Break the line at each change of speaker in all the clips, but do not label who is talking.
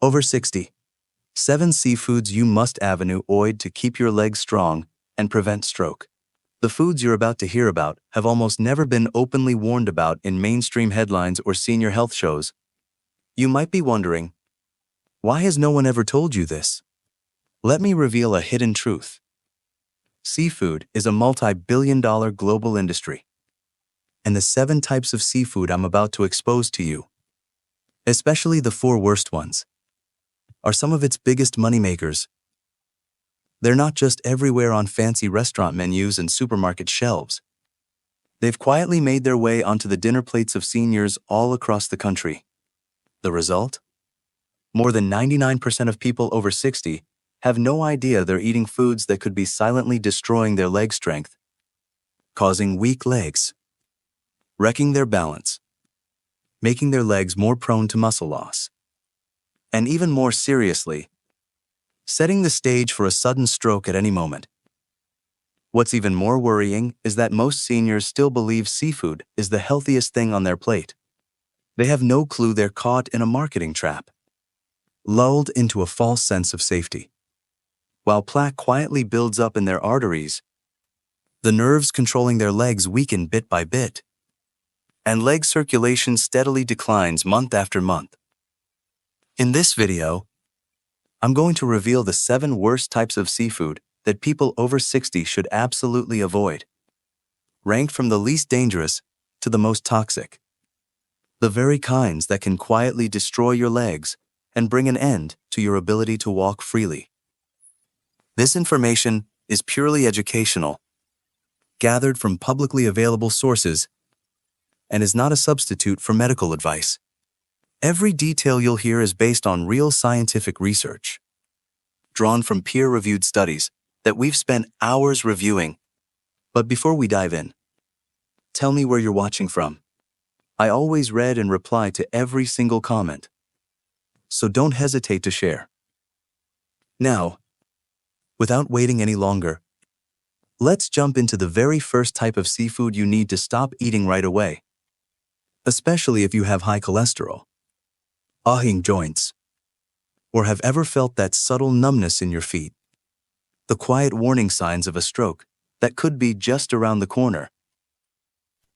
Over 60. 7 seafoods you must avoid to keep your legs strong and prevent stroke. The foods you're about to hear about have almost never been openly warned about in mainstream headlines or senior health shows. You might be wondering, why has no one ever told you this? Let me reveal a hidden truth. Seafood is a multi-billion-dollar global industry. And the 7 types of seafood I'm about to expose to you, especially the 4 worst ones, are some of its biggest moneymakers. They're not just everywhere on fancy restaurant menus and supermarket shelves. They've quietly made their way onto the dinner plates of seniors all across the country. The result? More than 99% of people over 60 have no idea they're eating foods that could be silently destroying their leg strength, causing weak legs, wrecking their balance, making their legs more prone to muscle loss, and even more seriously, setting the stage for a sudden stroke at any moment. What's even more worrying is that most seniors still believe seafood is the healthiest thing on their plate. They have no clue they're caught in a marketing trap, lulled into a false sense of safety. While plaque quietly builds up in their arteries, the nerves controlling their legs weaken bit by bit, and leg circulation steadily declines month after month. In this video, I'm going to reveal the 7 worst types of seafood that people over 60 should absolutely avoid, ranked from the least dangerous to the most toxic. The very kinds that can quietly destroy your legs and bring an end to your ability to walk freely. This information is purely educational, gathered from publicly available sources, and is not a substitute for medical advice. Every detail you'll hear is based on real scientific research, drawn from peer-reviewed studies that we've spent hours reviewing. But before we dive in, tell me where you're watching from. I always read and reply to every single comment, so don't hesitate to share. Now, without waiting any longer, let's jump into the very first type of seafood you need to stop eating right away, especially if you have high cholesterol, aching joints, or have ever felt that subtle numbness in your feet, the quiet warning signs of a stroke that could be just around the corner.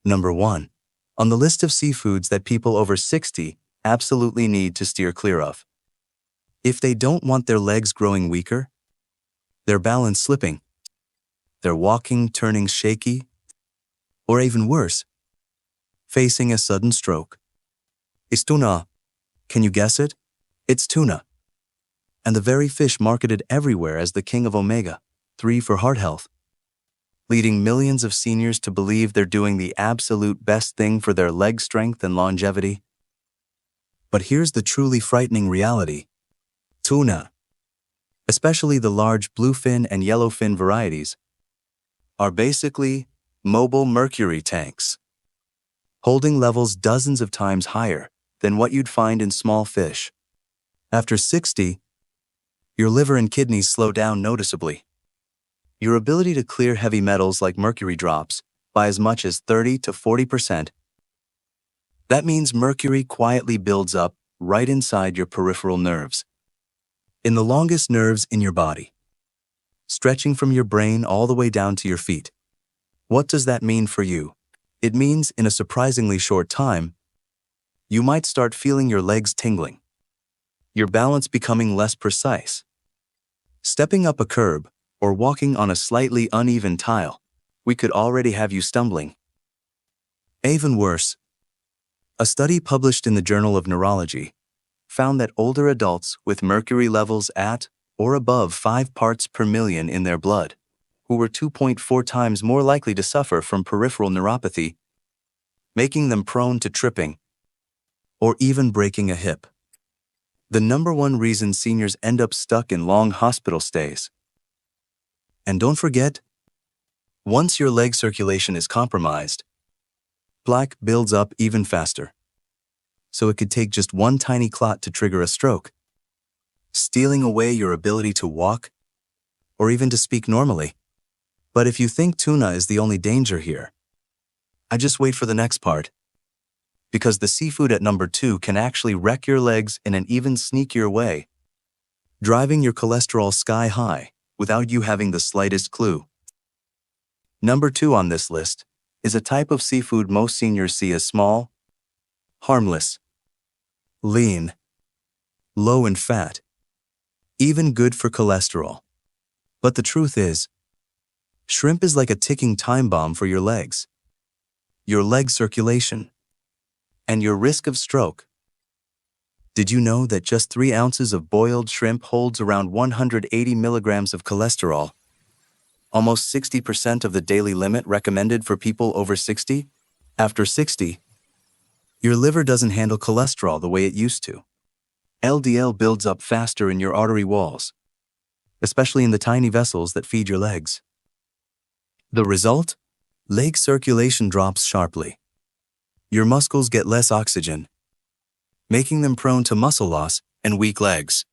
Number 1. On the list of seafoods that people over 60 absolutely need to steer clear of. If they don't want their legs growing weaker, their balance slipping, their walking turning shaky, or even worse, facing a sudden stroke, is tuna. Can you guess it? It's tuna, and the very fish marketed everywhere as the king of omega-3 for heart health, leading millions of seniors to believe they're doing the absolute best thing for their leg strength and longevity. But here's the truly frightening reality. Tuna, especially the large bluefin and yellowfin varieties, are basically mobile mercury tanks, holding levels dozens of times higher than what you'd find in small fish. After 60, your liver and kidneys slow down noticeably. Your ability to clear heavy metals like mercury drops by as much as 30 to 40%. That means mercury quietly builds up right inside your peripheral nerves, in the longest nerves in your body, stretching from your brain all the way down to your feet. What does that mean for you? It means in a surprisingly short time, you might start feeling your legs tingling, your balance becoming less precise, stepping up a curb, or walking on a slightly uneven tile. We could already have you stumbling. Even worse, a study published in the Journal of Neurology found that older adults with mercury levels at or above 5 parts per million in their blood, who were 2.4 times more likely to suffer from peripheral neuropathy, making them prone to tripping or even breaking a hip. The number 1 reason seniors end up stuck in long hospital stays. And don't forget, once your leg circulation is compromised, plaque builds up even faster. So it could take just one tiny clot to trigger a stroke, stealing away your ability to walk or even to speak normally. But if you think tuna is the only danger here, I just wait for the next part. because the seafood at number 2 can actually wreck your legs in an even sneakier way, driving your cholesterol sky high without you having the slightest clue. Number 2 on this list is a type of seafood most seniors see as small, harmless, lean, low in fat, even good for cholesterol. But the truth is, shrimp is like a ticking time bomb for your legs, your leg circulation, and your risk of stroke. Did you know that just 3 ounces of boiled shrimp holds around 180 milligrams of cholesterol, almost 60% of the daily limit recommended for people over 60? After 60, your liver doesn't handle cholesterol the way it used to. LDL builds up faster in your artery walls, especially in the tiny vessels that feed your legs. The result? Leg circulation drops sharply. Your muscles get less oxygen, making them prone to muscle loss and weak legs.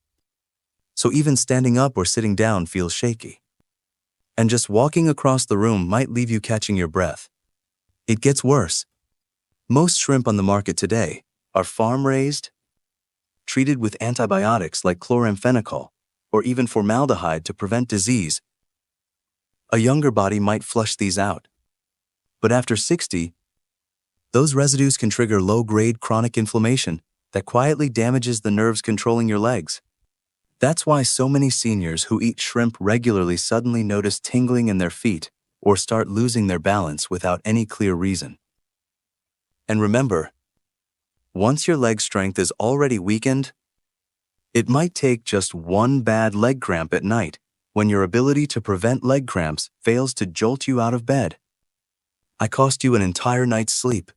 So even standing up or sitting down feels shaky. And just walking across the room might leave you catching your breath. It gets worse. Most shrimp on the market today are farm-raised, treated with antibiotics like chloramphenicol, or even formaldehyde to prevent disease. A younger body might flush these out. But after 60, those residues can trigger low-grade chronic inflammation that quietly damages the nerves controlling your legs. That's why so many seniors who eat shrimp regularly suddenly notice tingling in their feet or start losing their balance without any clear reason. And remember, once your leg strength is already weakened, it might take just one bad leg cramp at night when your ability to prevent leg cramps fails to jolt you out of bed. I cost you an entire night's sleep,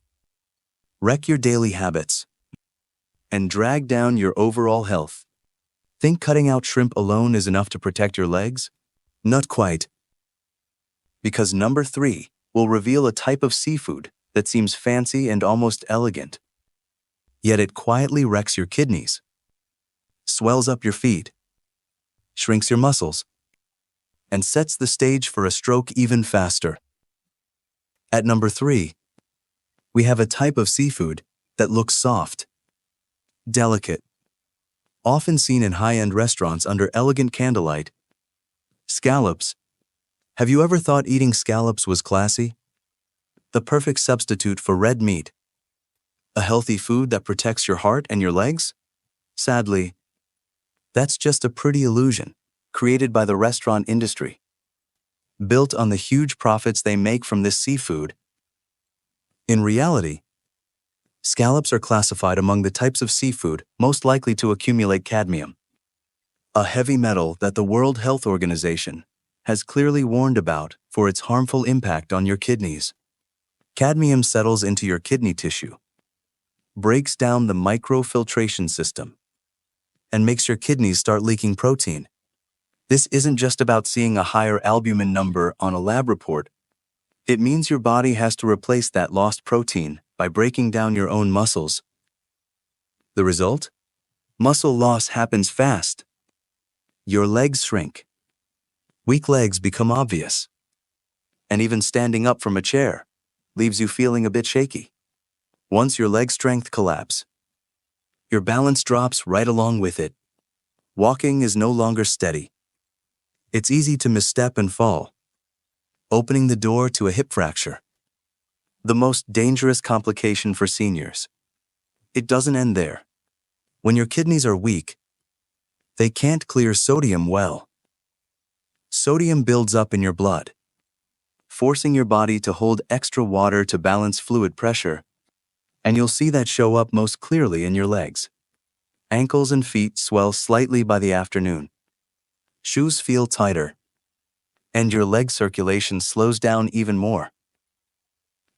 wreck your daily habits, and drag down your overall health. Think cutting out shrimp alone is enough to protect your legs? Not quite. Because number 3 will reveal a type of seafood that seems fancy and almost elegant. Yet it quietly wrecks your kidneys, swells up your feet, shrinks your muscles, and sets the stage for a stroke even faster. At number 3, we have a type of seafood that looks soft, delicate, often seen in high-end restaurants under elegant candlelight. Scallops. Have you ever thought eating scallops was classy? The perfect substitute for red meat. A healthy food that protects your heart and your legs? Sadly, that's just a pretty illusion created by the restaurant industry. Built on the huge profits they make from this seafood. In reality, scallops are classified among the types of seafood most likely to accumulate cadmium, a heavy metal that the World Health Organization has clearly warned about for its harmful impact on your kidneys. Cadmium settles into your kidney tissue, breaks down the microfiltration system, and makes your kidneys start leaking protein. This isn't just about seeing a higher albumin number on a lab report. It means your body has to replace that lost protein by breaking down your own muscles. The result? Muscle loss happens fast. Your legs shrink. Weak legs become obvious. And even standing up from a chair leaves you feeling a bit shaky. Once your leg strength collapses, your balance drops right along with it. Walking is no longer steady. It's easy to misstep and fall, opening the door to a hip fracture. The most dangerous complication for seniors. It doesn't end there. When your kidneys are weak, they can't clear sodium well. Sodium builds up in your blood, forcing your body to hold extra water to balance fluid pressure, and you'll see that show up most clearly in your legs. Ankles and feet swell slightly by the afternoon. Shoes feel tighter, and your leg circulation slows down even more.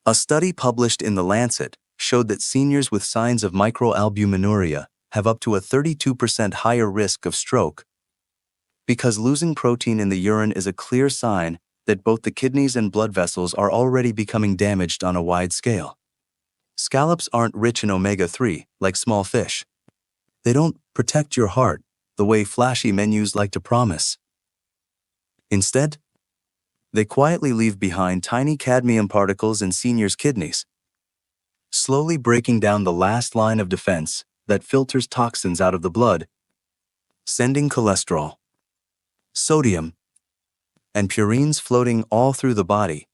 A study published in The Lancet showed that seniors with signs of microalbuminuria have up to a 32% higher risk of stroke, because losing protein in the urine is a clear sign that both the kidneys and blood vessels are already becoming damaged on a wide scale. Scallops aren't rich in omega-3 like small fish. They don't protect your heart the way flashy menus like to promise. Instead, they quietly leave behind tiny cadmium particles in seniors' kidneys. slowly breaking down the last line of defense that filters toxins out of the blood, sending cholesterol, sodium, and purines floating all through the body,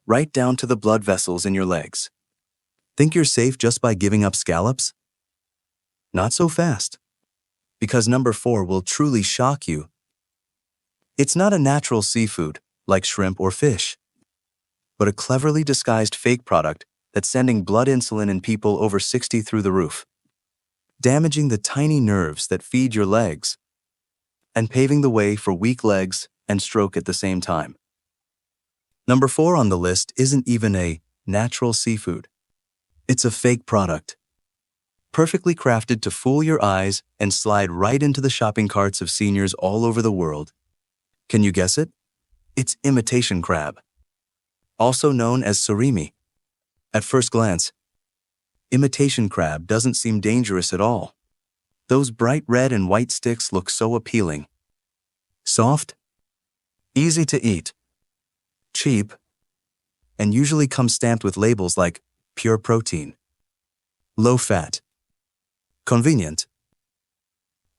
right down to the blood vessels in your legs. Think you're safe just by giving up scallops? Not so fast, because number 4 will truly shock you. It's not a natural seafood like shrimp or fish, but a cleverly disguised fake product that's sending blood insulin in people over 60 through the roof, damaging the tiny nerves that feed your legs, and paving the way for weak legs and stroke at the same time. Number 4 on the list isn't even a natural seafood. It's a fake product, perfectly crafted to fool your eyes and slide right into the shopping carts of seniors all over the world. Can you guess it? It's imitation crab, also known as surimi. At first glance, imitation crab doesn't seem dangerous at all. Those bright red and white sticks look so appealing. Soft, easy to eat, cheap, and usually come stamped with labels like pure protein, low fat, convenient.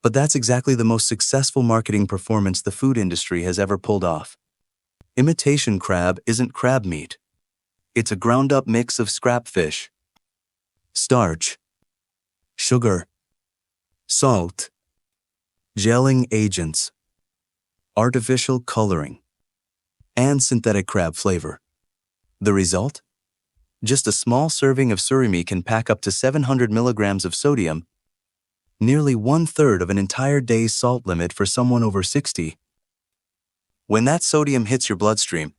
But that's exactly the most successful marketing performance the food industry has ever pulled off. Imitation crab isn't crab meat. It's a ground-up mix of scrap fish, starch, sugar, salt, gelling agents, artificial coloring, and synthetic crab flavor. The result? Just a small serving of surimi can pack up to 700 milligrams of sodium, nearly 1/3 of an entire day's salt limit for someone over 60. When that sodium hits your bloodstream,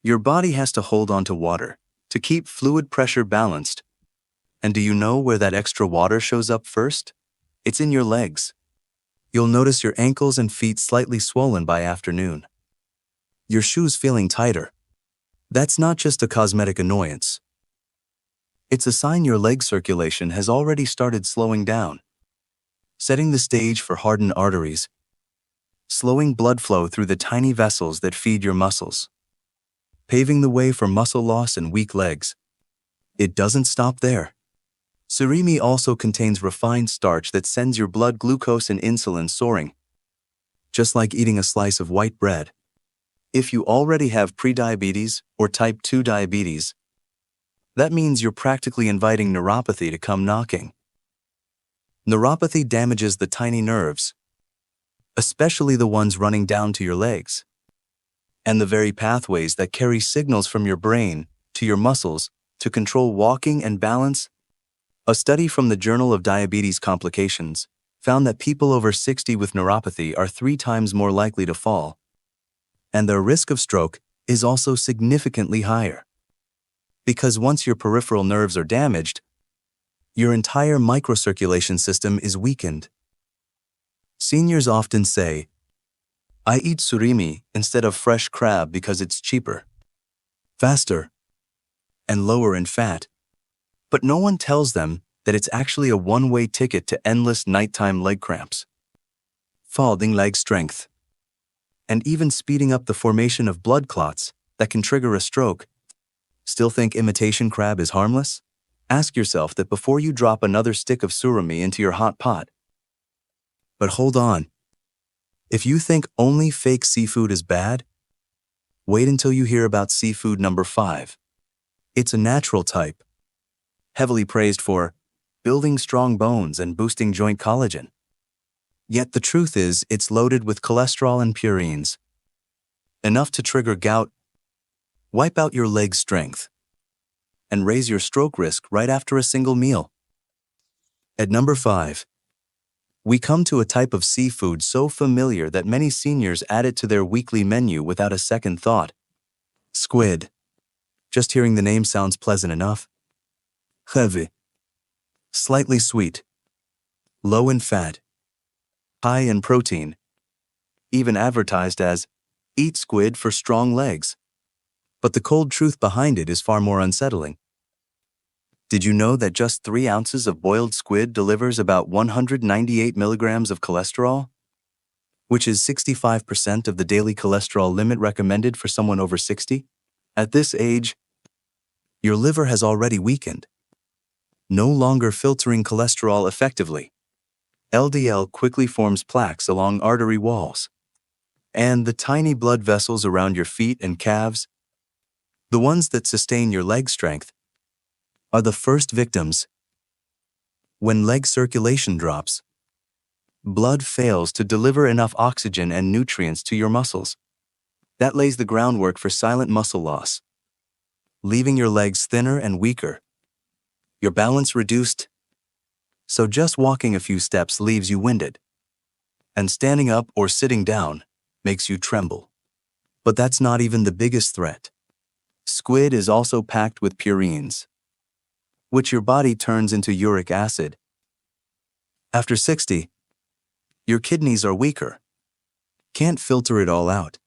your body has to hold on to water to keep fluid pressure balanced. And do you know where that extra water shows up first? It's in your legs. You'll notice your ankles and feet slightly swollen by afternoon, your shoes feeling tighter. That's not just a cosmetic annoyance. It's a sign your leg circulation has already started slowing down, setting the stage for hardened arteries, slowing blood flow through the tiny vessels that feed your muscles, paving the way for muscle loss and weak legs. It doesn't stop there. Surimi also contains refined starch that sends your blood glucose and insulin soaring, just like eating a slice of white bread. If you already have prediabetes or type 2 diabetes, that means you're practically inviting neuropathy to come knocking. Neuropathy damages the tiny nerves, especially the ones running down to your legs, and the very pathways that carry signals from your brain to your muscles to control walking and balance. A study from the Journal of Diabetes Complications found that people over 60 with neuropathy are 3 times more likely to fall, and their risk of stroke is also significantly higher. Because once your peripheral nerves are damaged, your entire microcirculation system is weakened. Seniors often say, "I eat surimi instead of fresh crab because it's cheaper, faster, and lower in fat." But no one tells them that it's actually a one-way ticket to endless nighttime leg cramps, falling leg strength, and even speeding up the formation of blood clots that can trigger a stroke. Still think imitation crab is harmless? Ask yourself that before you drop another stick of surimi into your hot pot. But hold on. If you think only fake seafood is bad, wait until you hear about seafood number 5. It's a natural type, heavily praised for building strong bones and boosting joint collagen. Yet the truth is, it's loaded with cholesterol and purines, enough to trigger gout, wipe out your leg strength, and raise your stroke risk right after a single meal. At number 5, we come to a type of seafood so familiar that many seniors add it to their weekly menu without a second thought. Squid. Just hearing the name sounds pleasant enough. Heavy, slightly sweet, low in fat, high in protein, even advertised as, "Eat squid for strong legs." But the cold truth behind it is far more unsettling. Did you know that just 3 ounces of boiled squid delivers about 198 milligrams of cholesterol, which is 65% of the daily cholesterol limit recommended for someone over 60? At this age, Your liver has already weakened, no longer filtering cholesterol effectively. LDL quickly forms plaques along artery walls. And the tiny blood vessels around your feet and calves, the ones that sustain your leg strength, are the first victims. When leg circulation drops, blood fails to deliver enough oxygen and nutrients to your muscles. That lays the groundwork for silent muscle loss, leaving your legs thinner and weaker, your balance reduced, so just walking a few steps leaves you winded, and standing up or sitting down makes you tremble. But that's not even the biggest threat. Squid is also packed with purines, which your body turns into uric acid. After 60, your kidneys are weaker, can't filter it all out,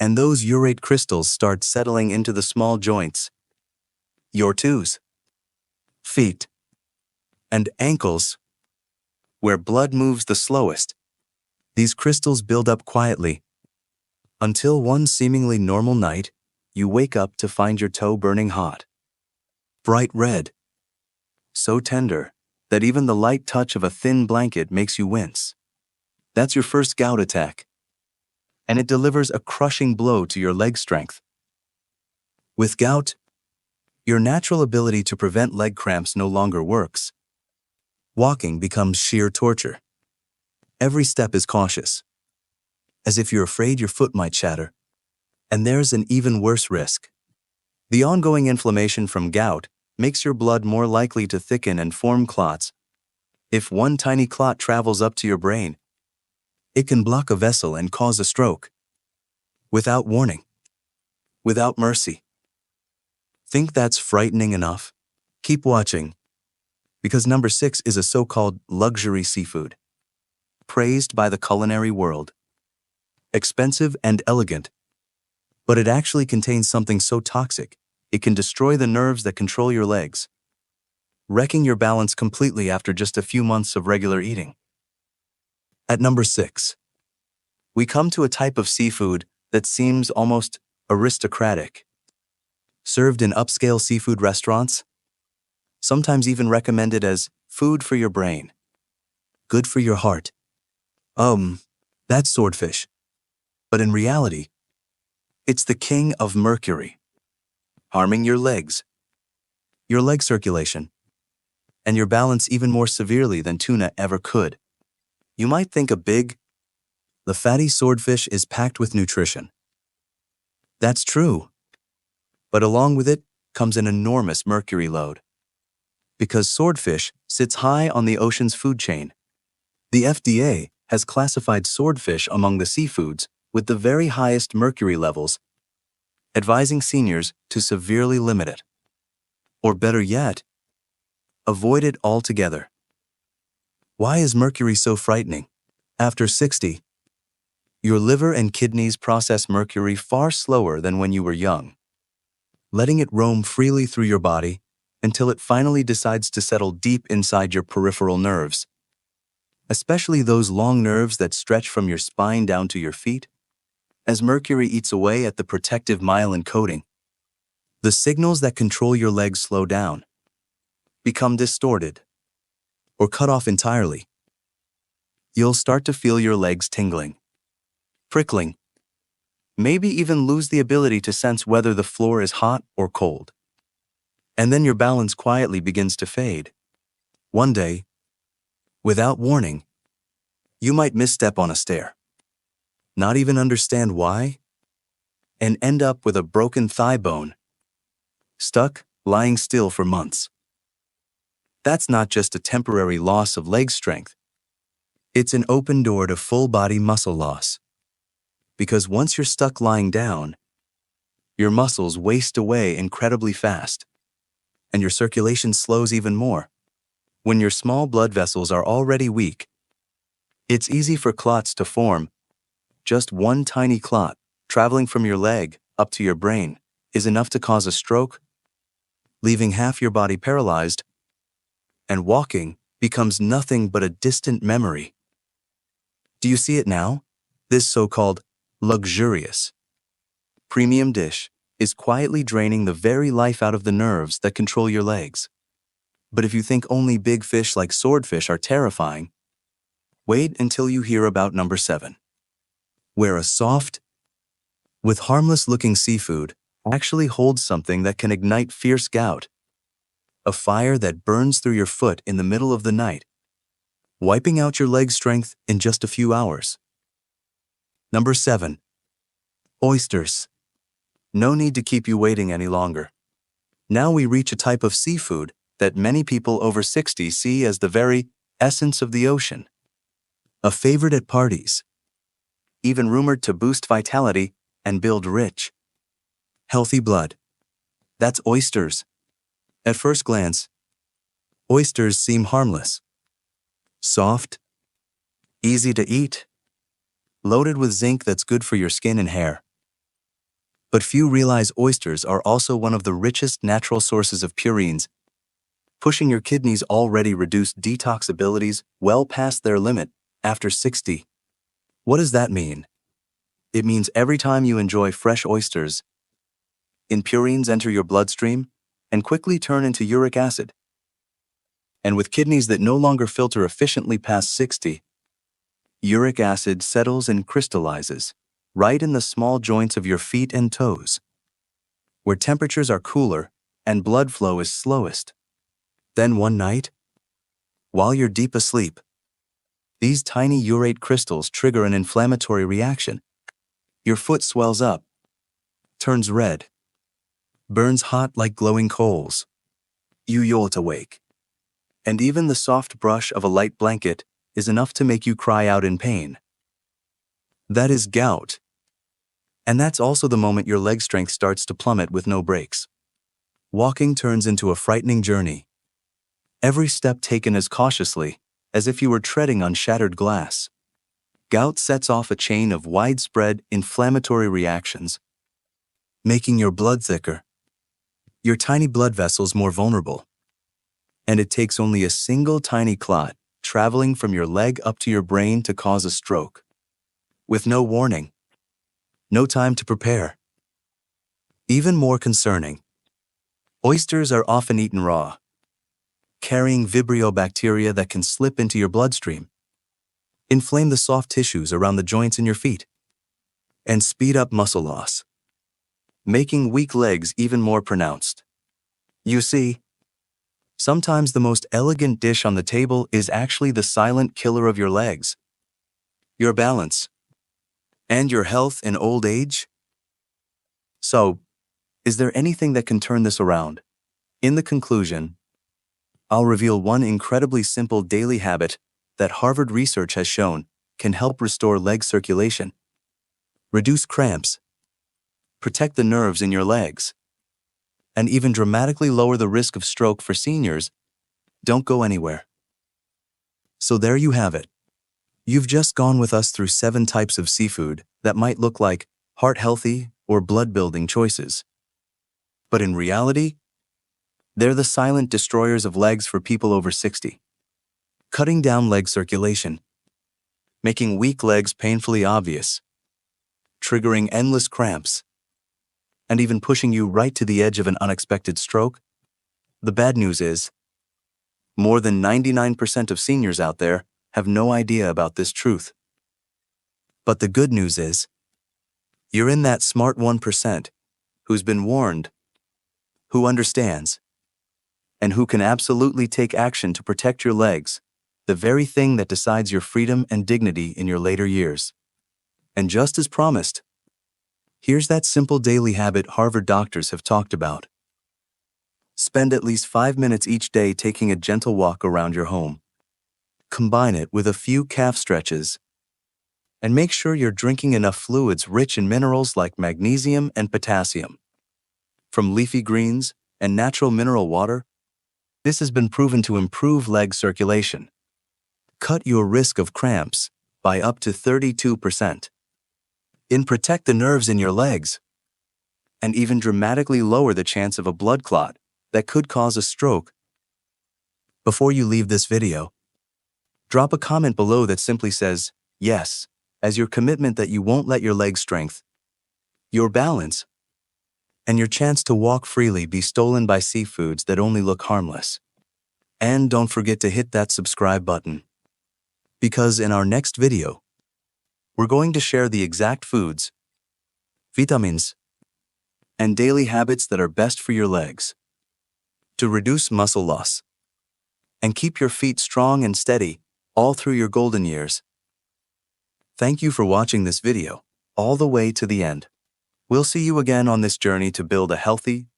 and those urate crystals start settling into the small joints, your toes, feet, and ankles, where blood moves the slowest. These crystals build up quietly until one seemingly normal night, you wake up to find your toe burning hot, bright red, so tender that even the light touch of a thin blanket makes you wince. That's your first gout attack, and it delivers a crushing blow to your leg strength. With gout, your natural ability to prevent leg cramps no longer works. Walking becomes sheer torture. Every step is cautious, as if you're afraid your foot might shatter. And there's an even worse risk. The ongoing inflammation from gout makes your blood more likely to thicken and form clots. If one tiny clot travels up to your brain, it can block a vessel and cause a stroke. Without warning. Without mercy. Think that's frightening enough? Keep watching, because number 6 is a so-called luxury seafood, praised by the culinary world. Expensive and elegant, but it actually contains something so toxic, it can destroy the nerves that control your legs, wrecking your balance completely after just a few months of regular eating. At number 6, we come to a type of seafood that seems almost aristocratic, served in upscale seafood restaurants, sometimes even recommended as food for your brain, good for your heart. That's swordfish. But in reality, it's the king of mercury, harming your legs, your leg circulation, and your balance even more severely than tuna ever could. You might think the fatty swordfish is packed with nutrition. That's true. But along with it comes an enormous mercury load. Because swordfish sits high on the ocean's food chain, the FDA has classified swordfish among the seafoods with the very highest mercury levels, advising seniors to severely limit it. Or better yet, avoid it altogether. Why is mercury so frightening? After 60, your liver and kidneys process mercury far slower than when you were young, letting it roam freely through your body until it finally decides to settle deep inside your peripheral nerves, especially those long nerves that stretch from your spine down to your feet. As mercury eats away at the protective myelin coating, the signals that control your legs slow down, become distorted, or cut off entirely. You'll start to feel your legs tingling, prickling, maybe even lose the ability to sense whether the floor is hot or cold. And then your balance quietly begins to fade. One day, without warning, you might misstep on a stair, not even understand why, and end up with a broken thigh bone, stuck lying still for months. That's not just a temporary loss of leg strength. It's an open door to full-body muscle loss. Because once you're stuck lying down, your muscles waste away incredibly fast, and your circulation slows even more. When your small blood vessels are already weak, it's easy for clots to form. Just one tiny clot, traveling from your leg up to your brain, is enough to cause a stroke, leaving half your body paralyzed, and walking becomes nothing but a distant memory. Do you see it now? This so-called luxurious premium dish is quietly draining the very life out of the nerves that control your legs. But if you think only big fish like swordfish are terrifying, wait until you hear about number 7, where a soft, with harmless-looking seafood actually holds something that can ignite fierce gout, a fire that burns through your foot in the middle of the night, wiping out your leg strength in just a few hours. Number 7. Oysters. No need to keep you waiting any longer. Now we reach a type of seafood that many people over 60 see as the very essence of the ocean. A favorite at parties, even rumored to boost vitality and build rich, healthy blood. That's oysters. At first glance, oysters seem harmless, soft, easy to eat, loaded with zinc that's good for your skin and hair. But few realize oysters are also one of the richest natural sources of purines, pushing your kidneys' already reduced detox abilities well past their limit after 60. What does that mean? It means every time you enjoy fresh oysters, purines enter your bloodstream and quickly turn into uric acid. And with kidneys that no longer filter efficiently past 60, uric acid settles and crystallizes right in the small joints of your feet and toes, where temperatures are cooler and blood flow is slowest. Then one night, while you're deep asleep, these tiny urate crystals trigger an inflammatory reaction. Your foot swells up, turns red, burns hot like glowing coals. You jolt awake, and even the soft brush of a light blanket is enough to make you cry out in pain. That is gout. And that's also the moment your leg strength starts to plummet with no breaks. Walking turns into a frightening journey, every step taken as cautiously as if you were treading on shattered glass. Gout sets off a chain of widespread inflammatory reactions, making your blood thicker, your tiny blood vessels more vulnerable. And it takes only a single tiny clot traveling from your leg up to your brain to cause a stroke. With no warning, no time to prepare. Even more concerning, oysters are often eaten raw, carrying Vibrio bacteria that can slip into your bloodstream, inflame the soft tissues around the joints in your feet, and speed up muscle loss, making weak legs even more pronounced. You see, sometimes the most elegant dish on the table is actually the silent killer of your legs, your balance, and your health in old age. So, is there anything that can turn this around? In the conclusion, I'll reveal one incredibly simple daily habit that Harvard research has shown can help restore leg circulation, reduce cramps, protect the nerves in your legs, and even dramatically lower the risk of stroke for seniors. Don't go anywhere. So there you have it. You've just gone with us through 7 types of seafood that might look like heart-healthy or blood-building choices. But in reality, they're the silent destroyers of legs for people over 60, cutting down leg circulation, making weak legs painfully obvious, triggering endless cramps, and even pushing you right to the edge of an unexpected stroke. The bad news is, more than 99% of seniors out there have no idea about this truth. But the good news is, you're in that smart 1% who's been warned, who understands, and who can absolutely take action to protect your legs, the very thing that decides your freedom and dignity in your later years. And just as promised, here's that simple daily habit Harvard doctors have talked about. Spend at least 5 minutes each day taking a gentle walk around your home. Combine it with a few calf stretches, and make sure you're drinking enough fluids rich in minerals like magnesium and potassium. From leafy greens and natural mineral water, this has been proven to improve leg circulation, cut your risk of cramps by up to 32%, and protect the nerves in your legs, and even dramatically lower the chance of a blood clot that could cause a stroke. Before you leave this video, drop a comment below that simply says, yes, as your commitment that you won't let your leg strength, your balance, and your chance to walk freely be stolen by seafoods that only look harmless. And don't forget to hit that subscribe button, because in our next video, we're going to share the exact foods, vitamins, and daily habits that are best for your legs to reduce muscle loss and keep your feet strong and steady all through your golden years. Thank you for watching this video all the way to the end. We'll see you again on this journey to build a healthy,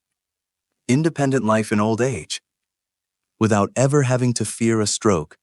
independent life in old age without ever having to fear a stroke